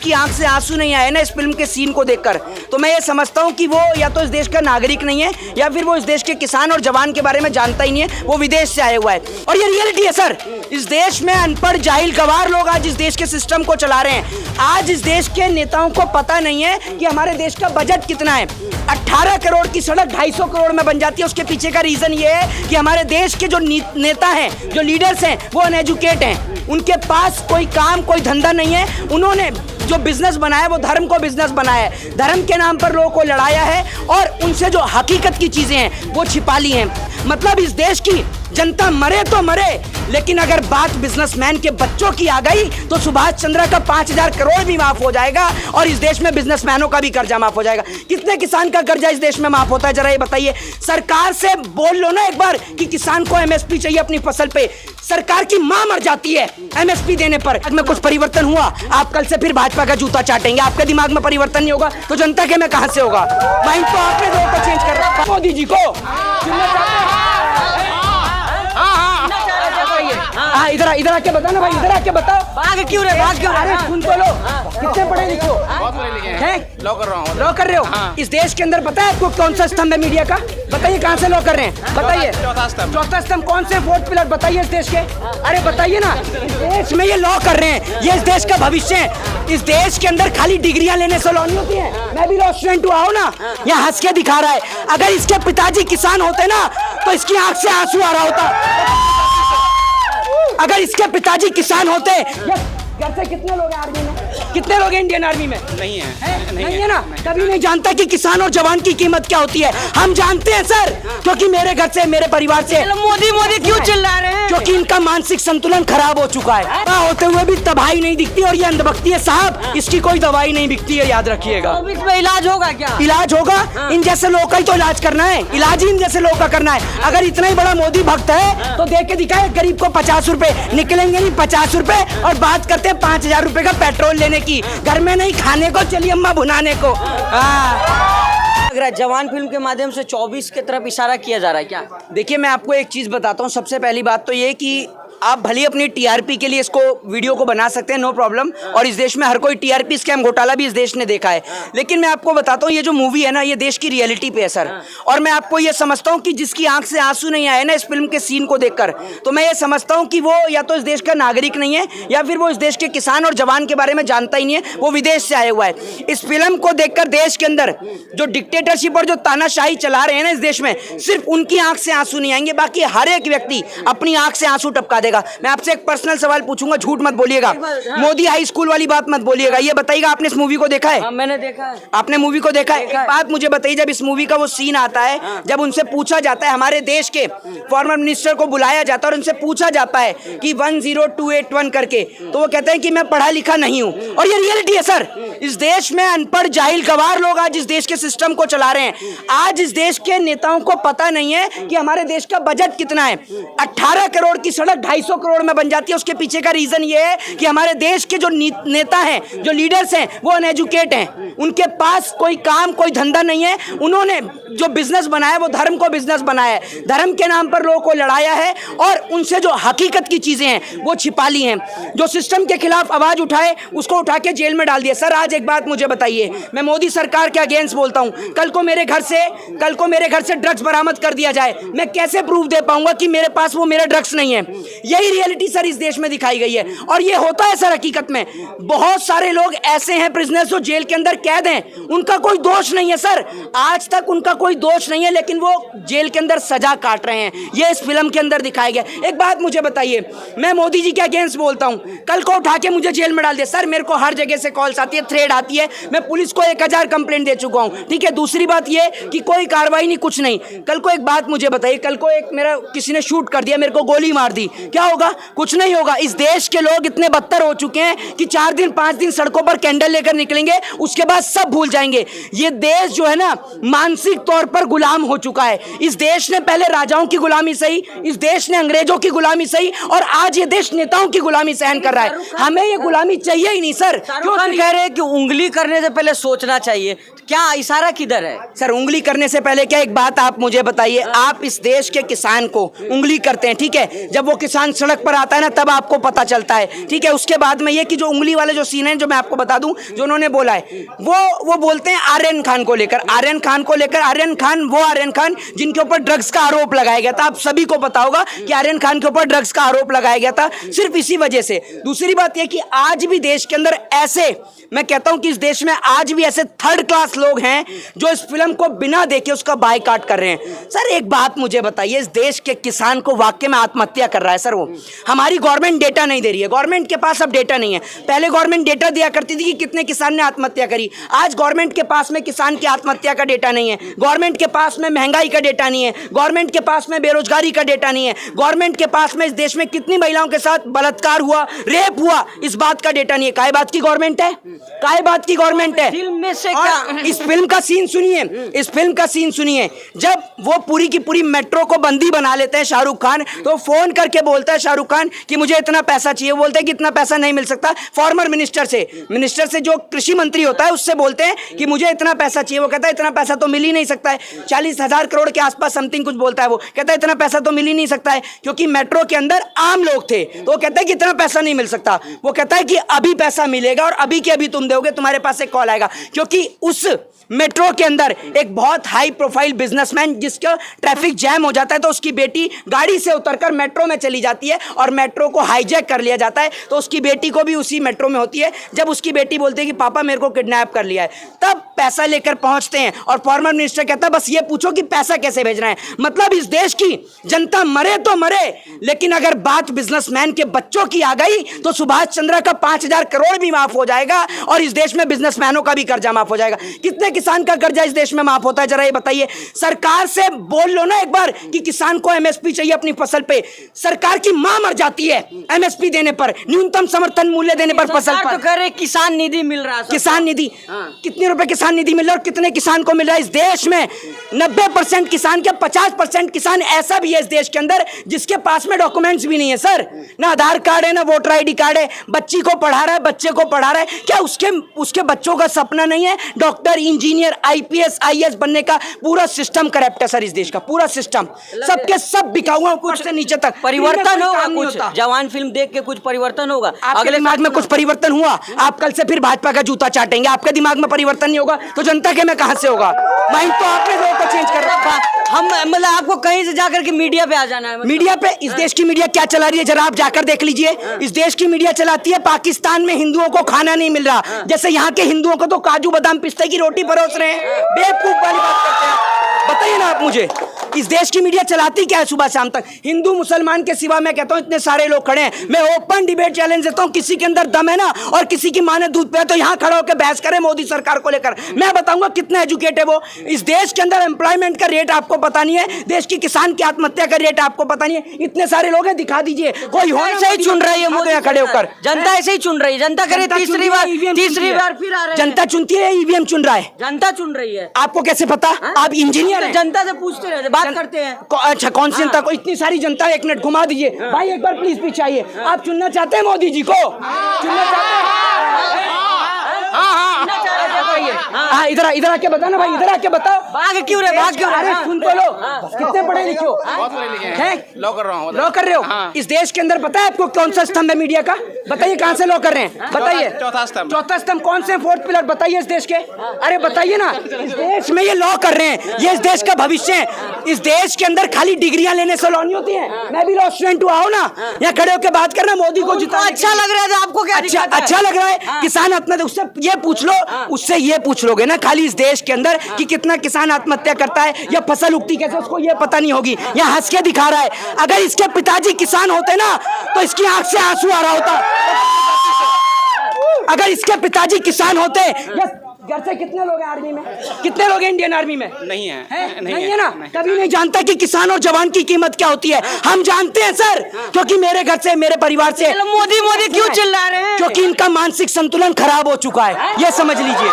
की आंख से आंसू नहीं आए ना इस फिल्म के सीन को देखकर, तो मैं ये समझता हूँ कि वो या तो इस देश का नागरिक नहीं है या फिर वो इस देश के किसान और जवान के बारे में जानता ही नहीं है, वो विदेश से आया हुआ है। और ये रियलिटी है सर, इस देश में अनपढ़ जाहिल गवार लोग आज इस देश के सिस्टम को चला रहे हैं। आज इस देश के नेताओं को पता नहीं है कि हमारे देश का बजट कितना है। 18 करोड़ की सड़क 250 करोड़ में बन जाती है। उसके पीछे का रीजन ये है कि हमारे देश के जो नेता हैं, जो लीडर्स हैं, वो अनएजुकेट हैं। उनके पास कोई काम कोई धंधा नहीं है। उन्होंने जो बिजनेस बनाया वो धर्म को बिजनेस बनाया है, धर्म के नाम पर लोगों को लड़ाया है और उनसे जो हकीकत की चीजें हैं वो छिपा ली हैं। मतलब इस देश की जनता मरे तो मरे, लेकिन अगर बात बिजनेसमैन के बच्चों की आ गई तो सुभाष चंद्र का 5000 करोड़ भी माफ हो जाएगा और इस देश में बिजनेसमैनों का भी कर्जा माफ हो जाएगा। कितने किसान का कर्जा इस देश में माफ होता है, जरा ये बताइए। सरकार से बोल लो ना एक बार कि किसान को एमएसपी चाहिए अपनी फसल पे। सरकार की मां मर जाती है एमएसपी देने पर। आज में कुछ परिवर्तन हुआ, आप कल से फिर भाजपा का जूता चाटेंगे। आपके दिमाग में परिवर्तन नहीं होगा तो जनता के में कहां से होगा? माइंड तो आपने लोगों को चेंज कर रहा है। मोदी जी को इधर आके बता ना भाई, इधर आके बता। भाग क्यों रहे, भाग क्यों? अरे सुन तो लो, कितने पढ़े लिखे हो? बहुत पढ़े लिखे हैं। लॉ कर रहा हूँ। लॉ कर रहे हो? हाँ। इस देश के अंदर पता है आपको कौन सा स्तंभ है मीडिया का? बताइए कहाँ से लॉ कर रहे हैं, बताइए। चौथा स्तंभ कौन से? फोर्थ पिलर बताइए इस देश के। अरे बताइए ना, देश में ये लॉ कर रहे हैं, ये इस देश का भविष्य है। इस देश के अंदर खाली डिग्रियां लेने से लॉ नहीं होती है। मैं भी लॉ स्टूडेंट हुआ हूँ ना, यहाँ हंस के दिखा रहा है। अगर इसके पिताजी किसान होते ना तो इसकी आंख से आंसू आ रहा होता। अगर इसके पिताजी किसान होते, घर से कितने लोग हैं आर्मी में? कितने लोग हैं इंडियन आर्मी में? नहीं है, नहीं है ना। कभी नहीं जानता कि किसान और जवान की कीमत क्या होती है। हम जानते हैं सर, क्योंकि मेरे घर से, मेरे परिवार से। मोदी मोदी क्यों चिल्ला रहे हैं? क्योंकि इनका मानसिक संतुलन खराब हो चुका है। होते हुए भी तबाही नहीं दिखती और ये अंधभक्ति है साहब, इसकी कोई दवाई नहीं बिकती है, याद रखिएगा। अब इसमें इलाज होगा क्या? इलाज होगा, इन जैसे लोगों का ही तो इलाज करना है। इलाज ही इन जैसे लोगों का करना है। अगर इतना ही बड़ा मोदी भक्त है तो देख के दिखाए गरीब को 50 रुपए निकलेंगे नहीं, 50 रुपए, और बात करते हैं 5000 रुपए का पेट्रोल लेने की, घर में नहीं खाने को, चलिए अम्मा भुनाने को। अगर जवान फिल्म के माध्यम से 24 की तरफ इशारा किया जा रहा है क्या? देखिए मैं आपको एक चीज बताता हूँ। सबसे पहली बात तो ये कि आप भले अपनी टीआरपी के लिए इसको वीडियो को बना सकते हैं, नो प्रॉब्लम। और इस देश में हर कोई टीआरपी स्कैम घोटाला भी इस देश ने देखा है। लेकिन मैं आपको बताता हूँ, ये जो मूवी है ना, ये देश की रियलिटी पे है सर। और मैं आपको ये समझता हूँ कि जिसकी आंख से आंसू नहीं आए ना इस फिल्म के सीन को देखकर, तो मैं ये समझता हूँ कि वो या तो इस देश का नागरिक नहीं है या फिर वो इस देश के किसान और जवान के बारे में जानता ही नहीं है, वो विदेश से आया हुआ है। इस फिल्म को देखकर देश के अंदर जो डिक्टेटरशिप और जो तानाशाही चला रहे हैं ना इस देश में, सिर्फ उनकी आंख से आंसू नहीं आएंगे, बाकी हर एक व्यक्ति अपनी आंख से आंसू टपका देगा। मैं आपसे एक पर्सनल सवाल पूछूंगा, झूठ मत बोलिएगा। मोदी हाई स्कूल वाली बात मत बोलिएगा। ये बताइएगा, आपने इस मूवी को देखा है? मैंने देखा है। आपने मूवी को देखा है? एक बात मुझे बताइए, जब इस मूवी का वो सीन आता है, जब उनसे पूछा जाता है, हमारे देश के फॉर्मर मिनिस्टर को बुलाया जाता है और उनसे पूछा जाता है कि 10281 करके, तो वो कहते हैं कि मैं पढ़ा लिखा नहीं हूं। और ये रियलिटी है सर, इस देश में अनपढ़ जाहिल गवार लोग आज इस देश के सिस्टम को चला रहे हैं। आज इस देश के नेताओं को पता नहीं है कि हमारे देश का बजट कितना है। 18 करोड़ की सड़क 250 करोड़ में बन जाती है। उसके पीछे का रीजन ये है कि हमारे देश के जो नेता हैं, जो लीडर्स हैं, वो अनएजुकेट हैं। उनके पास कोई काम कोई धंधा नहीं है। उन्होंने जो बिजनेस बनाया वो धर्म को बिजनेस बनाया है, धर्म के नाम पर लोगों को लड़ाया है और उनसे जो हकीकत की चीजें हैं वो छिपा ली हैं। जो सिस्टम के खिलाफ आवाज उठाए उसको उठा के जेल में डाल दिया। सर आज एक बात मुझे बताइए, मैं मोदी सरकार के अगेंस्ट बोलता हूं, कल को मेरे घर से ड्रग्स बरामद कर दिया जाए, मैं कैसे प्रूफ दे पाऊंगा कि मेरे पास वो मेरा ड्रग्स नहीं है? यही रियलिटी सर इस देश में दिखाई गई है। और ये होता है सर हकीकत में। बहुत सारे लोग ऐसे हैं प्रिजनर्स जो जेल के अंदर कैद हैं, उनका कोई दोष नहीं है सर, आज तक उनका कोई दोष नहीं है, लेकिन वो जेल के अंदर सजा काट रहे हैं। ये इस फिल्म के अंदर दिखाया गया। एक बात मुझे बताइए, मैं मोदी जी के अगेंस्ट बोलता हूं, कल को उठा के मुझे जेल में डाल दिया, सर मेरे को हर जगह से कॉल्स आती है, थ्रेड आती है, मैं पुलिस को 1000 कंप्लेंट दे चुका हूं, ठीक है। दूसरी बात ये कि कोई कार्रवाई नहीं, कुछ नहीं। कल को एक बात मुझे बताइए, कल को एक मेरा किसी ने शूट कर दिया, मेरे को गोली मार दी, क्या होगा? कुछ नहीं होगा। इस देश के लोग इतने बदतर हो चुके हैं कि 4 दिन 5 दिन सड़कों पर कैंडल लेकर निकलेंगे, उसके बाद सब भूल जाएंगे। ये देश जो है ना, मानसिक तौर पर गुलाम हो चुका है। इस देश ने पहले राजाओं की गुलामी सही, इस देश ने अंग्रेजों की गुलामी सही, और आज ये देश नेताओं की गुलामी सहन कर रहा है। हमें ये गुलामी चाहिए ही नहीं सर। क्यों कह रहे हैं कि उंगली करने से पहले सोचना चाहिए, क्या इशारा किधर है? सर उंगली करने से पहले क्या, एक बात आप मुझे बताइए, आप इस देश के किसान को उंगली करते हैं, ठीक है, जब वो किसान सड़क पर आता है ना तब आपको पता चलता है, ठीक है। उसके बाद में ये कि जो उंगली वाले जो सीन है, जो मैं आपको बता दूं, जो उन्होंने बोला है, वो बोलते हैं आर्यन खान को लेकर, आर्यन खान को लेकर, आर्यन खान वो आर्यन खान जिनके ऊपर ड्रग्स का आरोप लगाया गया था। आप सभी को पता होगा कि आर्यन खान के ऊपर ड्रग्स का आरोप लगाया गया था सिर्फ इसी वजह से। दूसरी बात यह कि आज भी देश के अंदर ऐसे, मैं कहता हूं कि इस देश में आज भी ऐसे थर्ड क्लास लोग हैं जो इस फिल्म को बिना देखे उसका बायकॉट कर रहे हैं। सर एक बात मुझे बताइए, इस देश के किसान को वाकई में आत्महत्या कर रहा है सर वो, हमारी गवर्नमेंट डेटा नहीं दे रही है, गवर्नमेंट के पास अब डेटा नहीं है। पहले गवर्नमेंट डेटा दिया करती थी कि कितने किसान ने आत्महत्या करी, आज गवर्नमेंट के पास में किसान की आत्महत्या का डेटा नहीं है, गवर्नमेंट के पास में महंगाई का डेटा नहीं है, गवर्नमेंट के पास में बेरोजगारी का डेटा नहीं है, गवर्नमेंट के पास में इस देश में कितनी महिलाओं के साथ बलात्कार हुआ, रेप हुआ, इस बात का डेटा नहीं है। काय बात की गवर्नमेंट है, काय बात की गवर्नमेंट है। फिल्म में से क्या, इस फिल्म का सीन सुनिए, इस फिल्म का सीन सुनिए, जब वो पूरी की पूरी मेट्रो को बंदी बना लेते हैं शाहरुख खान, तो फोन करके बोलता है शाहरुख खान कि मुझे इतना पैसा चाहिए, बोलते हैं कि इतना पैसा नहीं मिल सकता। फॉर्मर मिनिस्टर से जो कृषि मंत्री होता है उससे बोलते हैं कि मुझे इतना पैसा चाहिए, वो कहता है इतना पैसा तो मिल ही नहीं सकता है, 40,000 करोड़ के आसपास समथिंग कुछ बोलता है, वो कहता है इतना पैसा तो मिल ही नहीं सकता है, क्योंकि मेट्रो के अंदर आम लोग थे, तो वो कहता है कि इतना पैसा नहीं मिल सकता। वो कहता है कि अभी पैसा मिलेगा और अभी के अभी तुम दोगे, तुम्हारे पास एक कॉल आएगा, क्योंकि उस मेट्रो के अंदर एक बहुत हाई प्रोफाइल बिजनेसमैन जिसका ट्रैफिक जैम हो जाता है तो उसकी बेटी गाड़ी से उतरकर मेट्रो में चली जाती है और मेट्रो को हाईजैक कर लिया जाता है, तो उसकी बेटी को भी उसी मेट्रो में होती है। जब उसकी बेटी बोलती है कि पापा मेरे को किडनैप कर लिया है, तब पैसा लेकर पहुंचते हैं और फॉर्मर मिनिस्टर कहता है बस ये पूछो कि पैसा कैसे भेजना है। मतलब इस देश की जनता मरे तो मरे, लेकिन अगर बात बिजनेसमैन के बच्चों की आ गई तो सुभाष चंद्र का 5,000 करोड़ भी माफ हो जाएगा और इस देश में बिजनेसमैनों का भी कर्जा माफ हो जाएगा। कितने किसान का कर्जा इस देश में माफ होता है, जरा ये बताइए। सरकार से बोल लो ना एक बार कि किसान को एमएसपी चाहिए अपनी फसल पे, सरकार की मां मर जाती है एमएसपी देने पर, न्यूनतम समर्थन मूल्य देने पर फसल पर। तो कह रहे किसान निधि मिल रहा है, किसान निधि, कितने रुपए किसान निधि मिल रहा है और कितने किसान को मिल रहा है? इस देश में 90% किसान के 50% किसान ऐसा भी है इस देश के अंदर जिसके पास में डॉक्यूमेंट्स भी नहीं है सर, ना आधार कार्ड है ना वोटर आईडी कार्ड है, बच्ची को पढ़ा रहा है, बच्चे को पढ़ा रहा है, क्या उसके बच्चों का सपना नहीं है डॉक्टर, इंजीनियर, आईपीएस, आईएएस बनने का? पूरा सिस्टम करप्ट है सर इस देश का, पूरा सिस्टम, सबके सब बिका हुआ, कुछ से नीचे तक। परिवर्तन होगा कुछ? जवान फिल्म देख के कुछ परिवर्तन होगा? अगले दिमाग में कुछ परिवर्तन हुआ? आप कल से फिर भाजपा का जूता चाटेंगे, आपके दिमाग में परिवर्तन नहीं होगा तो जनता के में कहां से होगा? माइंड तो आपने लोगों को चेंज कर रखा। हम मतलब आपको कहीं से जाकर के मीडिया पे आ जाना है? मीडिया पे इस देश की मीडिया क्या चला रही है जरा आप जाकर देख लीजिए। इस देश की मीडिया चलाती है पाकिस्तान में हिंदुओं को खाना नहीं मिल रहा, जैसे यहाँ के हिंदुओं को तो काजू बादाम पिस्ते की रोटी परोस रहे हैं। बेवकूफ वाली बात करते हैं, बताइए ना आप मुझे। इस देश की मीडिया चलाती क्या है सुबह शाम तक? हिंदू मुसलमान के सिवा मैं कहता हूं इतने सारे लोग खड़े हैं, मैं ओपन डिबेट चैलेंज देता हूं, किसी के अंदर दम है ना और किसी की मां ने दूध पिया तो यहां खड़ा होकर बहस करे मोदी सरकार को लेकर, मैं बताऊंगा कितना एजुकेट है वो। इस देश के अंदर एम्प्लॉयमेंट का रेट आपको पता नहीं है, देश की किसान की आत्महत्या का रेट आपको पता नहीं है, इतने सारे लोग हैं, दिखा दीजिए। कोई हो ऐसे ही चुन रही है मोदी खड़े होकर, जनता ऐसे ही चुन रही है, जनता करे तीसरी बार फिर आ रहे हैं। जनता चुनती है, ईवीएम चुन रहा है, जनता चुन रही है। आपको कैसे पता? आप इंजीनियर हैं, जनता से पूछते रहते, बात करते हैं। अच्छा कौन सी जनता को? इतनी सारी जनता, एक मिनट घुमा दीजिए भाई, एक बार प्लीज पीछे आइए। आप चुनना चाहते हैं मोदी जी को? चुनना चाहते हैं? हाँ इधर आके बता ना भाई, इधर आके बताओ। भाग क्यों रहे, भाग क्यों रहे? सुन तो लो, कितने पढ़े लिखे हो? बहुत पढ़े लिखे हैं, लॉ कर रहा हूँ। लॉ कर रहे हो? इस देश के अंदर पता है आपको कौन सा स्तंभ है मीडिया का? बताइए कहाँ से लॉ कर रहे हैं, बताइए। चौथा स्तंभ। चौथा स्तंभ कौन से? फोर्थ पिलर बताइए इस देश के। अरे बताइए ना, इस देश में ये लॉ कर रहे हैं, ये इस देश का भविष्य है। इस देश के अंदर खाली डिग्रियां लेने से लॉ नहीं होती है। मैं भी लॉ स्टूडेंट हुआ हूँ ना, यहाँ खड़े होकर बात करना मोदी को जितना अच्छा लग रहा है आपको? क्या अच्छा लग रहा है? किसान आत्महत्या, उससे ये पूछ लो, उससे ये पूछ लोगे ना खाली इस देश के अंदर कि कितना किसान आत्महत्या करता है या फसल उगती कैसे, उसको ये पता नहीं होगी। यहाँ हंस के दिखा रहा है, अगर इसके पिताजी किसान होते ना तो इसकी आंख से आंसू आ रहा होता। अगर इसके पिताजी किसान होते, घर से कितने लोग हैं आर्मी में? कितने लोग हैं इंडियन आर्मी में? नहीं है, नहीं है ना। कभी नहीं जानता कि किसान और जवान की कीमत क्या होती है। हम जानते हैं सर, क्योंकि मेरे घर से, मेरे परिवार से। मोदी मोदी क्यों चिल्ला रहे हैं? क्योंकि इनका मानसिक संतुलन खराब हो चुका है, ये समझ लीजिए।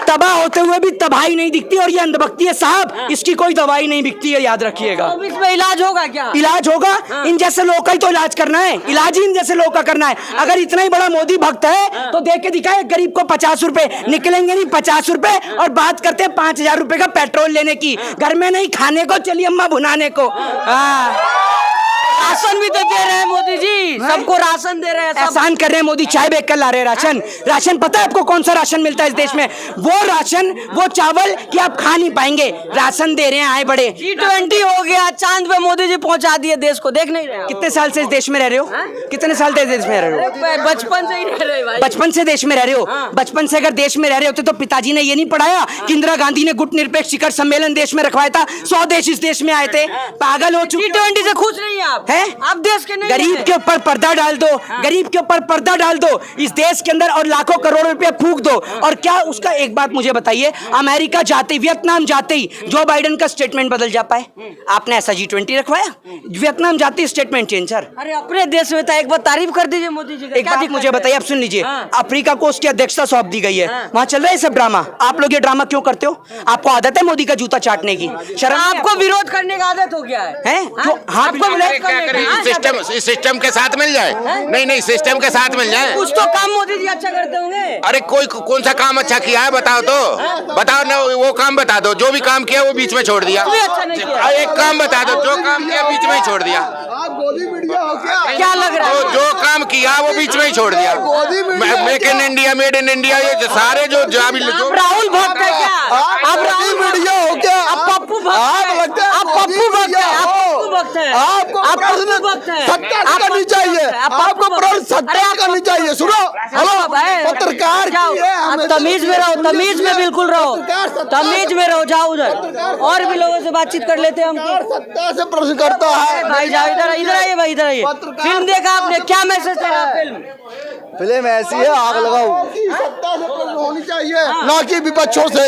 तबाह होते हुए भी तबाही नहीं दिखती और ये अंधभक्ति है साहब, इसकी कोई दवाई नहीं बिकती है, याद रखिएगा। 24 में इलाज होगा क्या? इलाज होगा, इन जैसे लोग का ही तो इलाज करना है, इलाज ही इन जैसे लोग का करना है। अगर इतना ही बड़ा मोदी भक्त है तो देख के दिखाए गरीब को 50 रुपए, निकलेंगे नहीं 50 रुपए और बात करते हैं 5000 रुपए का पेट्रोल लेने की, घर में नहीं खाने को, चलिए अम्मा भुनाने को। राशन भी तो दे रहे हैं मोदी जी, सबको राशन दे रहे हैं, सब एहसान कर रहे हैं मोदी, चाय बेच कर ला रहे हैं राशन। राशन पता है आपको कौन सा राशन मिलता है इस देश में? वो राशन, वो चावल कि आप खा नहीं पाएंगे, राशन दे रहे हैं आए बड़े। G20 हो गया, चांद पे मोदी जी पहुंचा दिए देश को, देख नहीं रहे आप? कितने साल से इस देश में रह रहे हो? कितने साल से इस देश में रह रहे हो? बचपन से ही रह रहे भाई। बचपन से देश में रह रहे हो। बचपन से अगर देश में रह रहे होते तो पिताजी ने ये नहीं पढ़ाया कि इंदिरा गांधी ने गुट निरपेक्ष शिखर सम्मेलन देश में रखवाया था, 100 देश इस देश में आए थे। पागल हो चुके। G20 से खुश नहीं आप हैं? आप देश के नहीं गरीब हैं। के ऊपर पर्दा डाल दो, गरीब के ऊपर पर्दा डाल दो इस देश के अंदर और लाखों करोड़ों रुपए फूंक दो। और क्या उसका एक बात मुझे बताइए, अमेरिका जाते ही, वियतनाम जाते ही जो बाइडेन का स्टेटमेंट बदल जा पाए? आपने ऐसा G20 रखवाया? वियतनाम जाते ही स्टेटमेंट चेंज। सर अरे अपने देश में था, एक बार तारीफ कर दीजिए मोदी जी का। एक क्या बात दिक्कत मुझे है? बताइए, आप सुन लीजिए। हाँ। अफ्रीका को उसकी अध्यक्षता सौंप दी गई है, हाँ। वहाँ चल रहा है सब ड्रामा। आप लोग ये ड्रामा क्यों करते हो? आपको आदत है मोदी का जूता चाटने की? शर्म नहीं आपको विरोध करने का आदत हो गया है? हैं? जो हाँ, आपको बिल्कुल विरोध है। क्या करने करें, का? इस सिस्टम के साथ मिल जाए? नहीं नहीं, सिस्टम के साथ मिल जाए। कुछ तो काम मोदी जी अच्छा करते होंगे। अरे कोई कौन सा काम अच्छा किया है बताओ तो, बताओ ना, वो काम बता दो। जो भी काम किया वो बीच में छोड़ दिया। कोई अच्छा नहीं किया। एक काम बता दो, जो काम किया बीच में ही छोड़ दिया। आप गोदी मीडिया हो क्या? क्या लग रहा है? जो काम किया वो बीच में ही छोड़ दिया। Make in India, made in India, ये सारे जो आप राहुल भक्त है क्या? आप राहुल मीडिया हो क्या? आप पप्पू भक्त आप हैं। लगता है आप पप्पू भक्त हैं। आप पप्पू भक्त हैं। आपको आप प्रश्न पप्पू भक्त हैं। सत्ता आप करनी पप्पू चाहिए। भक्त हैं। आप पप्पू आपको भक्त प्रश्न हैं। सत्ता अरे आप करनी चाहिए। सुनो, हेलो, पत्रकार जाओ, की है, आप हमें तमीज में रहो, तमीज में बिल्कुल रहो, पत्रकार सत्ता- तमीज में रहो, जाओ उधर। और भी लोगों से बातचीत कर लेते हैं हम। सत्ता से प्रश्न करता है भाई जाओ इधर, इधर आइए भाई, इधर आइए। पत्रकार- फिल्म देखा आपने? क्या मैसेज था फिल्म? फिल्म ऐसी है, आग लगाओ। सत्ता से प्रश्न होनी चाहिए, ना कि विपक्षों से।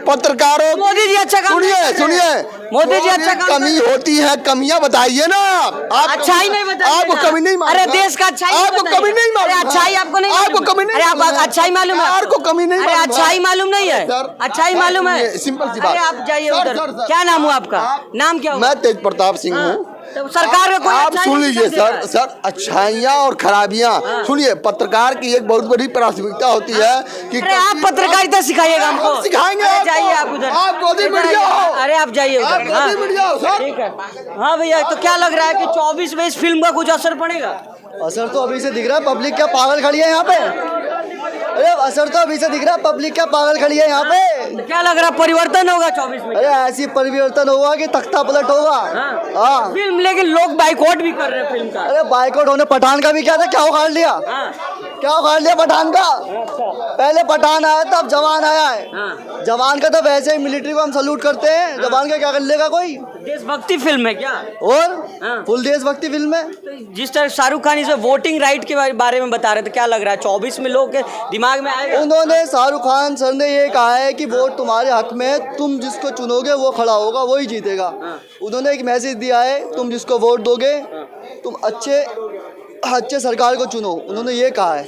पत्रकारों, मोदी जी अच्छा काम सुनिए करते हैं। सुनिए, मोदी जी अच्छा काम कमी होती है, कमियां बताइए ना आप। अच्छाई नहीं बताइए आपको ना। कमी नहीं मालूम? अरे देश का अच्छाई नहीं आपको बताइए। कमी नहीं मालूम? अरे अच्छाई आपको नहीं आपको मालूम? कमी नहीं अरे आप मालूम? अच्छाई मालूम है? आपको कमी नहीं अरे मालूम? अच्छाई मालूम नहीं है? सर, अच्छाई मालूम है? सिंपल सी अरे बात। आप जाइए सर, उधर। Sir, sir. क्या नाम हुआ आपका? नाम क्या हुआ? मैं तेज प्रताप सिंह हूँ। तो सरकार का कोई आप अच्छाई सुन नहीं लीजिए दिखा सर, रहा है। सर अच्छाइयाँ और खराबियाँ सुनिए। पत्रकार की एक बहुत बड़ी प्राथमिकता होती है कि अरे आप पत्रकारिता सिखाइएगा हमको। हम सिखाएंगे अरे आपको। जाइए आप उधर। आप गोदी इधर मीडिया आइए। हो। अरे आप जाइए आप उधर। हाँ। गोदी मीडिया हो सर। ठीक है। हाँ भैया, तो क्या लग रहा है कि 24 में इस फिल्म का कुछ असर पड़ेगा? असर तो अभी से दिख रहा है, पब्लिक क्या पागल खड़ी है यहाँ पे। अरे असर तो अभी से दिख रहा है, पब्लिक क्या पागल खड़ी है यहाँ पे। तो क्या लग रहा है परिवर्तन होगा 24 में? अरे ऐसी परिवर्तन होगा कि तख्ता पलट होगा। हाँ। फिल्म, लेकिन लोग बाइकआउट भी कर रहे हैं फिल्म का। अरे बाइकआउट होने, पठान का भी क्या था, क्या उखाड़ लिया? क्या उखाड़ लिया पठान का? पहले पठान आया था, अब जवान आया है। जवान का तो वैसे ही मिलिट्री को हम सल्यूट करते हैं, जवान का क्या कर लेगा कोई? देशभक्ति फिल्म है क्या? और फुल देशभक्ति फिल्म है। तो जिस तरह शाहरुख खान इसे वोटिंग राइट के बारे में बता रहे थे, क्या लग रहा है 24 में लोग के दिमाग में आएगा? उन्होंने, शाहरुख खान सर ने ये कहा है कि वोट तुम्हारे हक में है, तुम जिसको चुनोगे वो खड़ा होगा, वही जीतेगा। उन्होंने एक मैसेज दिया है, तुम जिसको वोट दोगे तुम अच्छे सरकार को चुनो, उन्होंने ये कहा है।